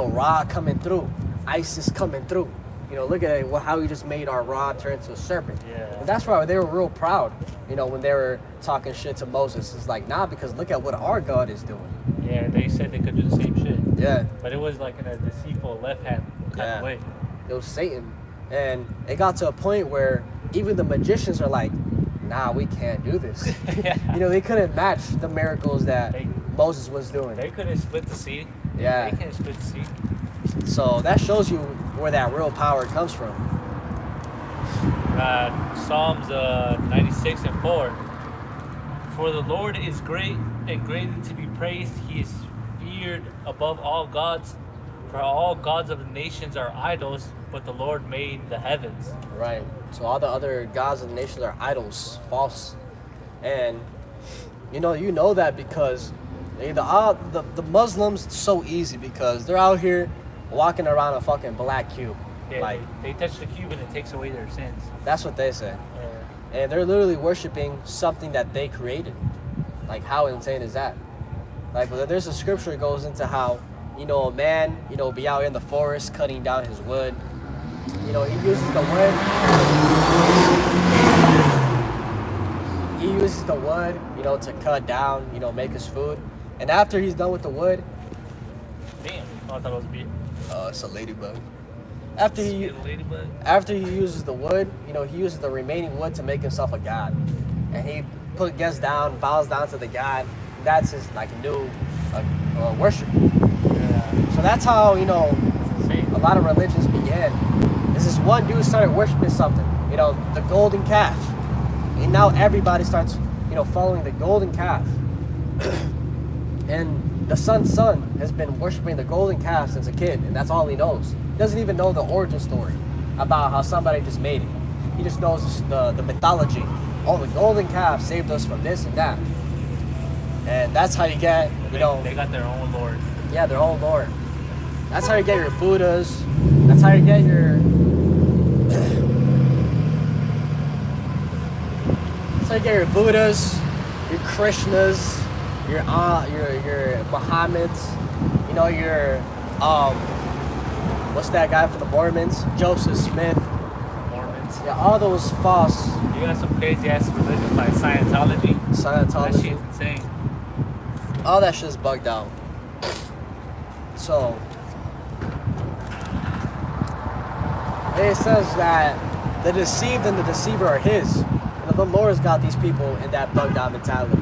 Ra coming through, Isis coming through. Look at it, how he just made our Ra turn into a serpent. Yeah. And that's why they were real proud, when they were talking shit to Moses. It's like, nah, because look at what our God is doing. Yeah, they said they could do the same shit. Yeah. But it was like in a deceitful left hand kind of way. It was Satan. And it got to a point where even the magicians are like, nah, we can't do this. They couldn't match the miracles that Moses was doing. They couldn't split the sea. Yeah. They can't split the sea. So that shows you where that real power comes from. Psalms 96 and 4. For the Lord is great and greatly to be praised. He is feared above all gods. For all gods of the nations are idols, but the Lord made the heavens. Right. So all the other gods of the nations are idols, false. And you know that because the Muslims, so easy because they're out here walking around a fucking black cube. Yeah, they touch the cube and it takes away their sins. That's what they say. Yeah. And they're literally worshiping something that they created. Like, how insane is that? Like, there's a scripture that goes into how, a man, be out in the forest cutting down his wood. He uses the wood. He uses the wood, to cut down, make his food. And after he's done with the wood. Damn, I thought it was a bee. It's a ladybug. After he uses the wood, he uses the remaining wood to make himself a god. And he gets down, bows down to the god. That's his new worship. Yeah. So that's how, a lot of religions began. This one dude started worshiping something, the golden calf. And now everybody starts, following the golden calf. And the son's son has been worshiping the golden calf since a kid, and that's all he knows. He doesn't even know the origin story about how somebody just made it. He just knows the mythology. Oh, the golden calf saved us from this and that. And that's how you get, They got their own lord. Yeah, their own lord. That's how you get your Buddhas. That's how you get your... That's how you get your Buddhas, your Krishnas, your Muhammad's, your what's that guy from the Mormons? Joseph Smith. Mormons. Yeah, all those false. You got some crazy ass religions like Scientology. That shit's insane. All that shit's bugged out. So it says that the deceived and the deceiver are his. The Lord's got these people in that bugged out mentality.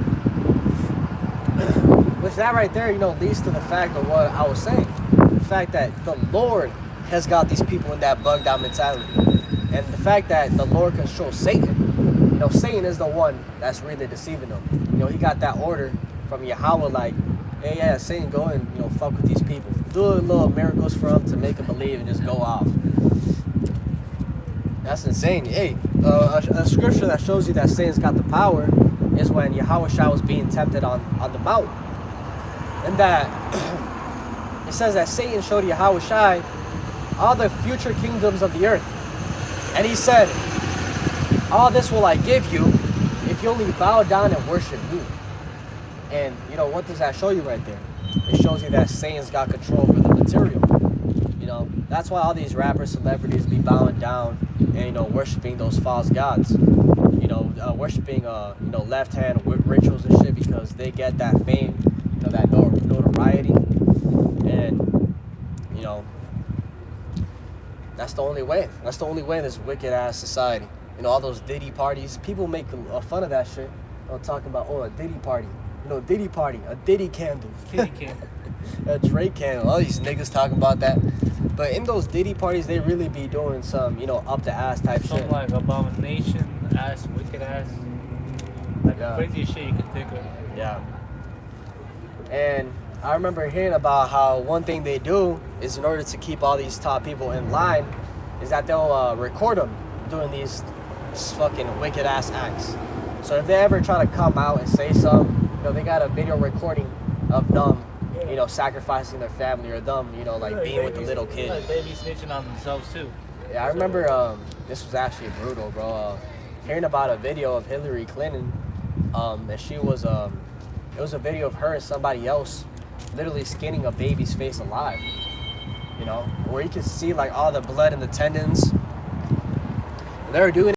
Which that right there, leads to the fact of what I was saying. The fact that the Lord has got these people in that bugged out mentality. And the fact that the Lord controls Satan. Satan is the one that's really deceiving them. He got that order from Yahweh like, hey, yeah, Satan, go and, fuck with these people. Do little miracles for them to make them believe and just go off. That's insane. Hey, a scripture that shows you that Satan's got the power is when Yahweh Shai was being tempted on the mountain. And that it says that Satan showed Yahweh Shai all the future kingdoms of the earth. And he said, all this will I give you if you only bow down and worship me. And what does that show you right there? It shows you that Satan's got control over the material. That's why all these rappers, celebrities be bowing down and worshiping those false gods. Worshiping left hand rituals and shit because they get that fame, that notoriety, and that's the only way. That's the only way in this wicked ass society. All those Diddy parties, people make fun of that shit. Talking about a Diddy party, Diddy party, a Diddy candle, Kitty candle, a Drake candle. All these niggas talking about that. But in those Diddy parties, they really be doing some, up the ass type shit. Some like abomination ass, wicked ass, like the craziest shit you can think of. Yeah. And I remember hearing about how one thing they do is in order to keep all these top people in line, is that they'll record them doing these fucking wicked ass acts. So if they ever try to come out and say something, they got a video recording of them. Sacrificing their family or them, being with the little kid. They be snitching on themselves too. Yeah, I remember this was actually brutal, bro. Hearing about a video of Hillary Clinton, and she was, it was a video of her and somebody else literally skinning a baby's face alive. you know, where you can see like all the blood and the tendons. They were doing